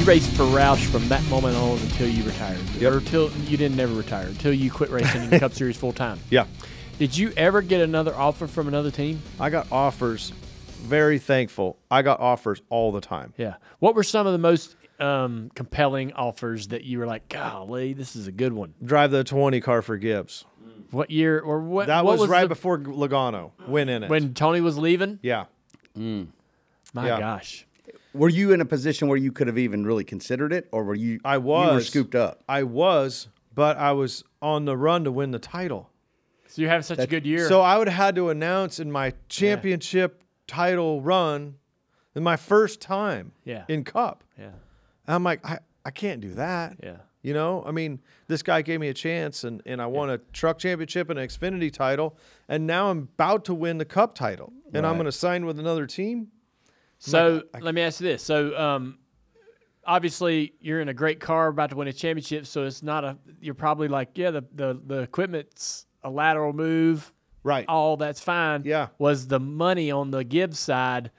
raced for Roush from that moment on until you retired. Yep. Or until you didn't never retire, until you quit racing in the Cup Series full time. Yeah. Did you ever get another offer from another team? I got offers. Very thankful. I got offers all the time. Yeah. What were some of the most compelling offers that you were like, golly, this is a good one? Drive the 20 car for Gibbs. What year or what? That what was right before Logano went in it. when Tony was leaving? Yeah. My Yeah. gosh. Were you in a position where you could have even really considered it, or were you? I was. You were scooped up. I was, but I was on the run to win the title. So you're having such a good year. So I would have had to announce in my championship title run, in my first time in Cup. Yeah. And I'm like, I can't do that. Yeah. You know, I mean, this guy gave me a chance, and I won a truck championship and an Xfinity title, and now I'm about to win the Cup title, and I'm going to sign with another team. So let me ask you this. So obviously you're in a great car about to win a championship, so it's not a – you're probably like, yeah, the equipment's a lateral move. Right. All that's fine. Yeah. Was the money on the Gibbs side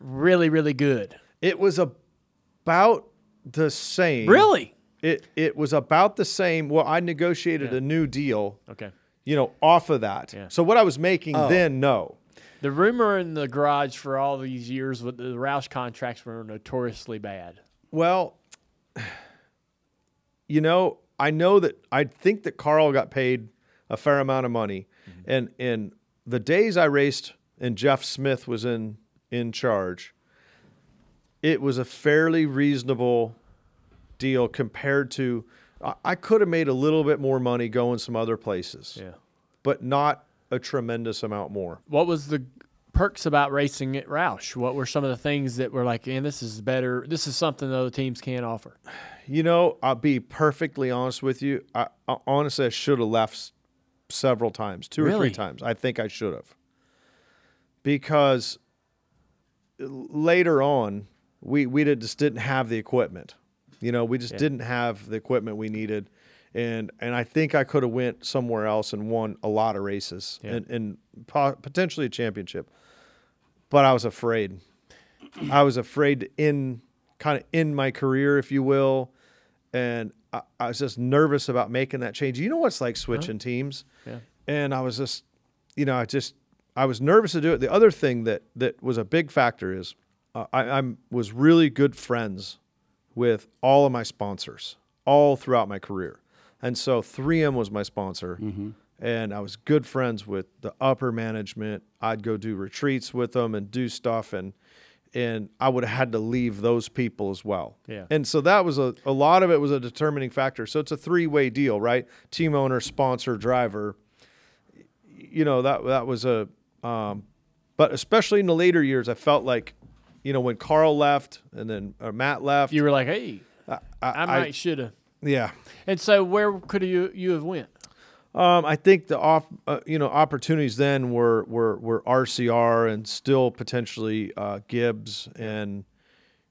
really, really good? It was about the same. Really? It was about the same. Well, I negotiated a new deal, Okay. you know, off of that. Yeah. So what I was making then, no. The rumor in the garage for all these years with the Roush contracts were notoriously bad. Well, you know, I think that Carl got paid a fair amount of money. And in the days I raced and Jeff Smith was in charge, it was a fairly reasonable deal compared to I could have made a little bit more money going some other places. Yeah. But not a tremendous amount more. What was the perks about racing at Roush? What were some of the things that were like, man, this is better. This is something other teams can't offer? You know, I'll be perfectly honest with you. Honestly, I should have left several times, two or three times. I think I should have. Because later on, we just didn't have the equipment. You know, we just didn't have the equipment we needed. And I think I could have went somewhere else and won a lot of races and potentially a championship. But I was afraid. I was afraid to end my career, if you will. And I was just nervous about making that change. You know what it's like switching teams? Yeah. And I was just, you know, I was nervous to do it. The other thing that was a big factor is I was really good friends with all of my sponsors all throughout my career. And so 3M was my sponsor, and I was good friends with the upper management. I'd go do retreats with them and do stuff, and I would have had to leave those people as well. Yeah. And so that was a lot of it was a determining factor. So it's a three-way deal, right? Team owner, sponsor, driver. You know, that was a but especially in the later years, I felt like, you know, when Carl left and then Matt left. You were like, hey, I might should have. Yeah. And so where could you have went? I think the opportunities then were RCR and still potentially Gibbs, and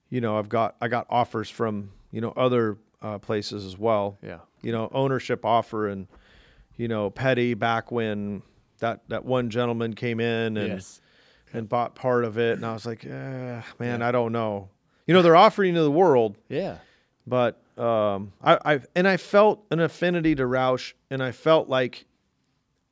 you know I got offers from other places as well. Yeah. You know, ownership offer, and you know Petty back when that one gentleman came in and bought part of it, and I was like, man, I don't know. You know, they're offering to the world. Yeah. But I felt an affinity to Roush, and I felt like,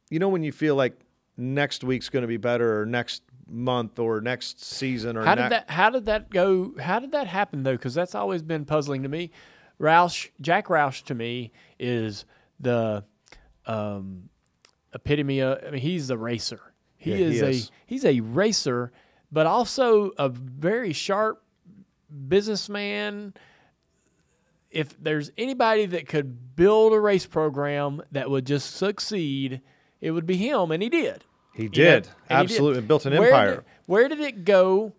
you know, when you feel like next week's going to be better, or next month, or next season, or how did that go? How did that happen though? Because that's always been puzzling to me. Jack Roush to me is the epitome of. I mean, he's a racer. He's a racer, but also a very sharp businessman. If there's anybody that could build a race program that would just succeed, it would be him, and he did. He did. Absolutely. Built an empire. Where did it go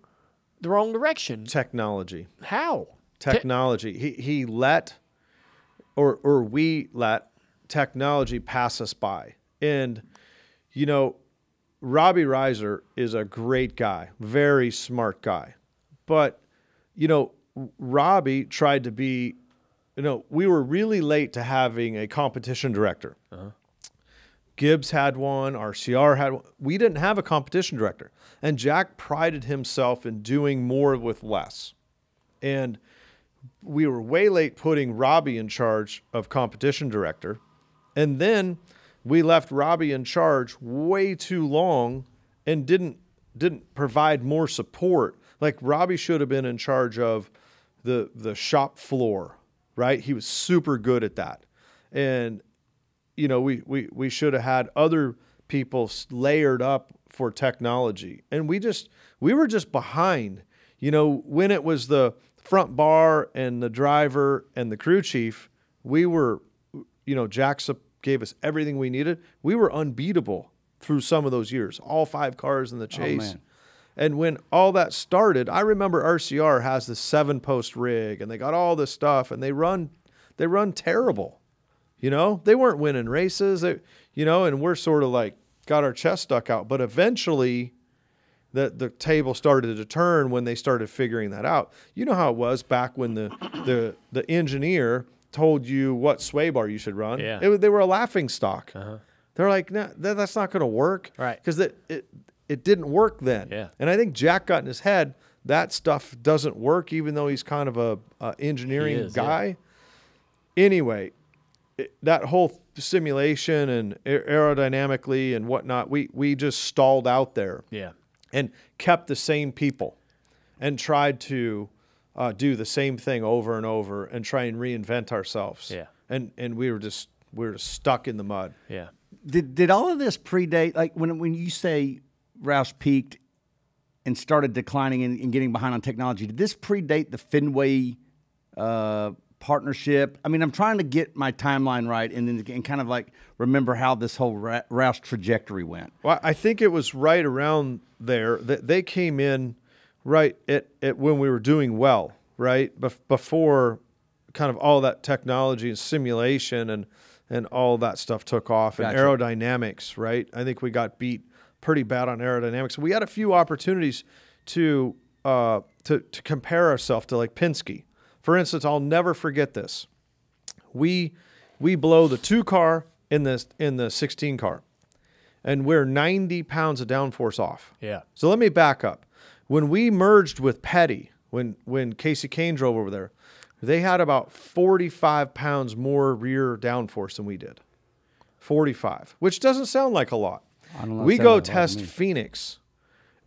the wrong direction? Technology. How? Technology. He let, or we let technology pass us by. And, you know, Robbie Reiser is a great guy, very smart guy. But, you know, Robbie tried to be, you know, we were really late to having a competition director. Gibbs had one, RCR had one. We didn't have a competition director. And Jack prided himself in doing more with less. And we were way late putting Robbie in charge of competition director. And then we left Robbie in charge way too long and didn't provide more support. Like Robbie should have been in charge of the shop floor, right? He was super good at that. And, you know, we should have had other people layered up for technology. And we were just behind. You know, when it was the front bar and the driver and the crew chief, we were, you know, Jackson gave us everything we needed. We were unbeatable through some of those years, all 5 cars in the chase. And when all that started, I remember RCR has this 7-post rig and they got all this stuff and they run terrible. You know, they weren't winning races, you know, and we're sort of like got our chest stuck out. But eventually the table started to turn when they started figuring that out. You know how it was back when the engineer told you what sway bar you should run. Yeah. They were a laughing stock. They're like, no, that's not going to work. Right. Because it didn't work then. Yeah. And I think Jack got in his head that stuff doesn't work, even though he's kind of a engineering guy. Yeah. Anyway, that whole simulation and aerodynamically and whatnot, we just stalled out there. Yeah. And kept the same people and tried to do the same thing over and over and try and reinvent ourselves. Yeah. And we were just stuck in the mud. Yeah. Did all of this predate, like when you say Roush peaked and started declining and getting behind on technology, did this predate the Fenway partnership? I mean, I'm trying to get my timeline right and kind of like remember how this whole Roush trajectory went. Well, I think it was right around there that they came in right at when we were doing well, right? Before kind of all that technology and simulation and all that stuff took off. And aerodynamics, right? I think we got beat pretty bad on aerodynamics. We had a few opportunities to compare ourselves to like Penske. For instance, I'll never forget this. We blow the 2 car in the 16 car, and we're 90 pounds of downforce off. Yeah. So let me back up. When we merged with Petty, when Casey Kane drove over there, they had about 45 pounds more rear downforce than we did. 45, which doesn't sound like a lot. We go test Phoenix,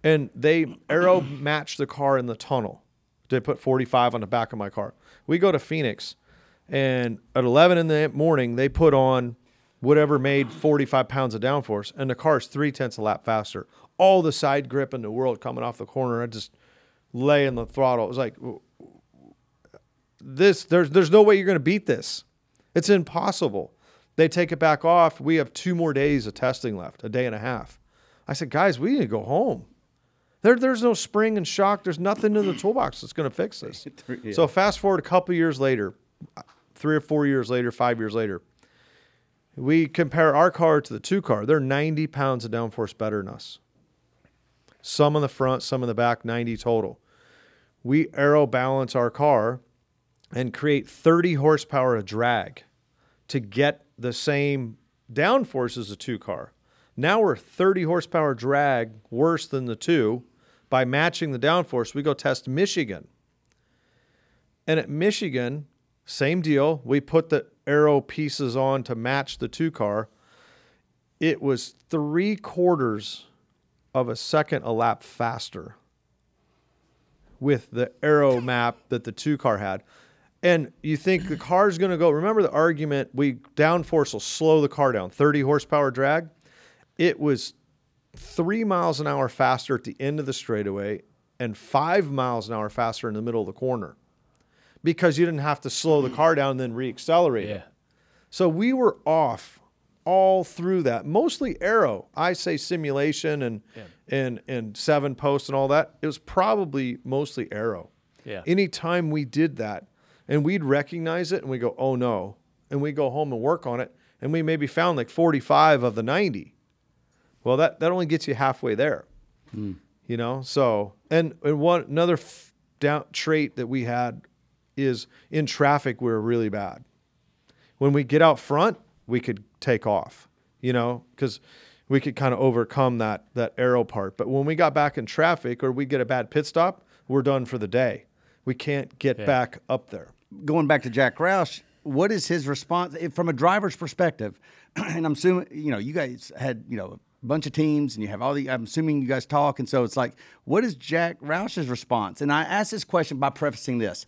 and they aero match the car in the tunnel. They put 45 on the back of my car. We go to Phoenix, and at 11 in the morning, they put on whatever made 45 pounds of downforce, and the car's 0.3 a lap faster. All the side grip in the world coming off the corner. I just lay in the throttle. It was like, there's no way you're going to beat this. It's impossible. They take it back off. We have 2 more days of testing left, a day and a half. I said, guys, we need to go home. There's no spring and shock. There's nothing in the toolbox that's going to fix this. Yeah. So fast forward a couple years later, 3 or 4 years later, 5 years later, we compare our car to the 2 car. They're 90 pounds of downforce better than us. Some in the front, some in the back, 90 total. We aero balance our car and create 30 horsepower of drag to get the same downforce as a 2 car. Now we're 30 horsepower drag worse than the 2. By matching the downforce, we go test Michigan. And at Michigan, same deal. We put the aero pieces on to match the 2 car. It was 3/4 of a second a lap faster with the aero map that the 2 car had. And you think the car's going to go, remember the argument, downforce will slow the car down, 30 horsepower drag. It was 3 miles an hour faster at the end of the straightaway and 5 miles an hour faster in the middle of the corner because you didn't have to slow the car down and then re-accelerate it. So we were off all through that, mostly aero. I say simulation and 7-post and all that. It was probably mostly aero. Yeah. Anytime we did that and we'd recognize it and we go, oh no, and we go home and work on it and we maybe found like 45 of the 90. Well, that only gets you halfway there, you know. So, and another trait that we had is in traffic we were really bad. When we get out front, we could take off, you know, because we could kind of overcome that aero part. But when we got back in traffic or we get a bad pit stop, we're done for the day. we can't get back up there. Going back to Jack Roush, what is his response from a driver's perspective? And I'm assuming, you guys had, a bunch of teams and you have I'm assuming you guys talk. And so it's like, what is Jack Roush's response? And I asked this question by prefacing this.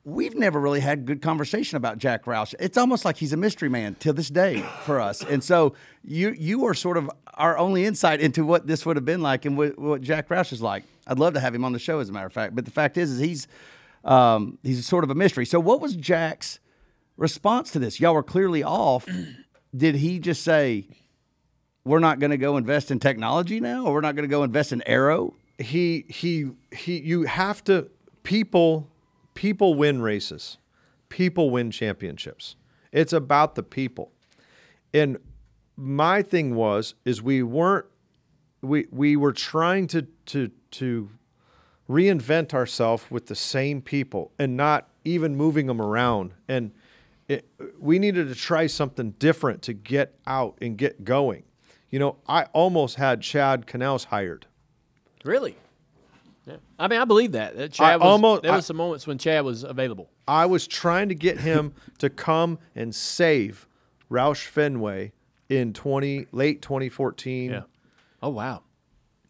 We've never really had good conversation about Jack Roush. It's almost like he's a mystery man till this day for us. And so you are sort of our only insight into what this would have been like and what Jack Roush is like. I'd love to have him on the show, as a matter of fact. But the fact is he's sort of a mystery. So what was Jack's response to this? Y'all were clearly off. Did he just say, we're not going to go invest in technology now, or we're not going to go invest in aero? You have to, people win races. People win championships. It's about the people. And my thing is we were trying to reinvent ourselves with the same people and not even moving them around. And we needed to try something different to get out and get going. I almost had Chad Canals hired. Really? Yeah. I mean, I believe that. Chad there was some moments when Chad was available. I was trying to get him to come and save Roush Fenway in late 2014. Yeah. Oh, wow.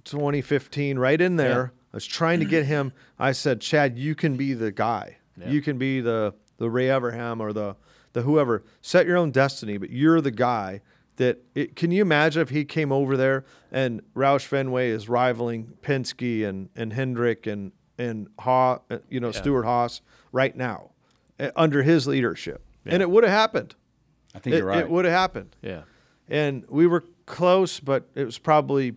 2015, right in there. Yeah. I was trying to get him. I said, Chad, you can be the guy. Yeah. You can be the Ray Everham or the whoever. Set your own destiny, but you're the guy. Can you imagine if he came over there and Roush Fenway is rivaling Penske and Hendrick and Stuart Haas right now under his leadership? Yeah. And it would have happened. I think you're right. It would have happened. Yeah. And we were close, but it was probably,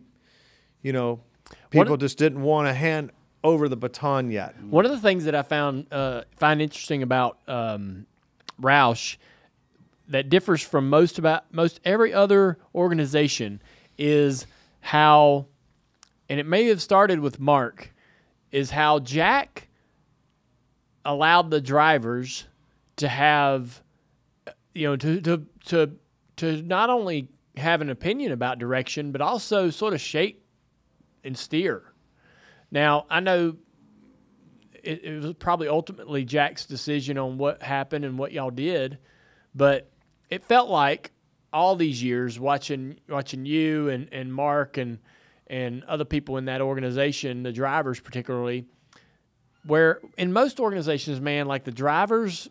people just didn't want to hand over the baton yet. One of the things that I find interesting about Roush that differs from most every other organization is how, and it may have started with Mark, is how Jack allowed the drivers to have, to not only have an opinion about direction, but also sort of shape and steer. Now, I know it was probably ultimately Jack's decision on what happened and what y'all did, but it felt like all these years watching you and Mark and other people in that organization, the drivers particularly, where in most organizations, man, like the drivers,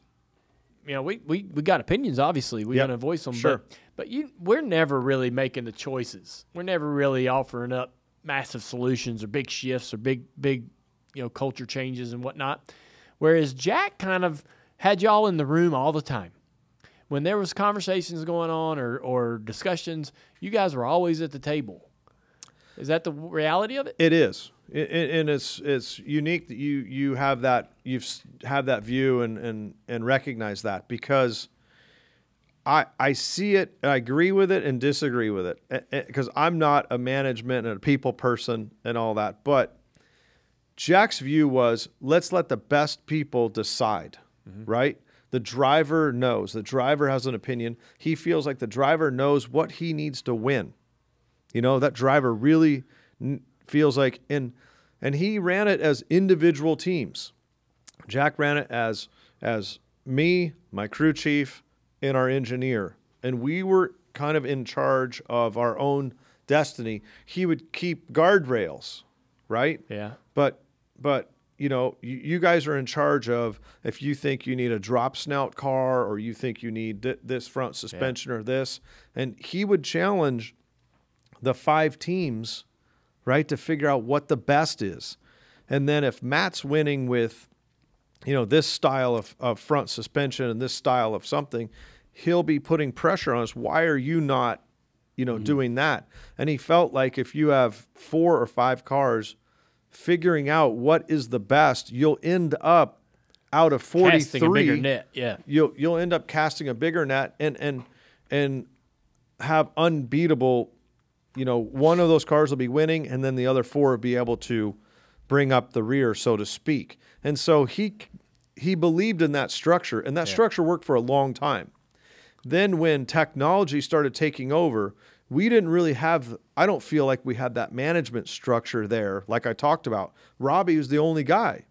we got opinions, obviously. We're going to voice them. Sure. But we're never really making the choices. We're never really offering up massive solutions or big shifts or big culture changes and whatnot. Whereas Jack kind of had y'all in the room all the time. When there was conversations going on or discussions, you guys were always at the table. Is that the reality of it? It is, and it's unique that you have that view and recognize that, because I see it, I agree with it and disagree with it, because I'm not a management and a people person and all that. But Jack's view was, let's let the best people decide, right? The driver knows. The driver has an opinion. He feels like the driver knows what he needs to win. That driver really feels like, and he ran it as individual teams. Jack ran it as me, my crew chief, and our engineer. And we were kind of in charge of our own destiny. He would keep guardrails, right? Yeah. But you guys are in charge of, if you think you need a drop snout car or you think you need this front suspension or this. And he would challenge the 5 teams, right, to figure out what the best is. And then if Matt's winning with, this style of front suspension and this style of something, he'll be putting pressure on us. Why are you not, doing that? And he felt like if you have 4 or 5 cars figuring out what is the best, you'll end up out of 43. Casting a bigger net, yeah. You'll end up casting a bigger net and have unbeatable. One of those cars will be winning, and then the other 4 will be able to bring up the rear, so to speak. And so he believed in that structure, and that structure worked for a long time. Then when technology started taking over, we didn't really have, I don't feel like we had that management structure there like I talked about. Robbie was the only guy.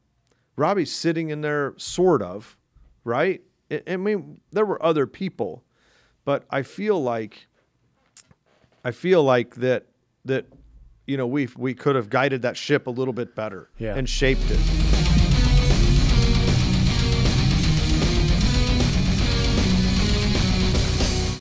Robbie's sitting in there, sort of, right? I mean, there were other people, but I feel like that we could have guided that ship a little bit better and shaped it.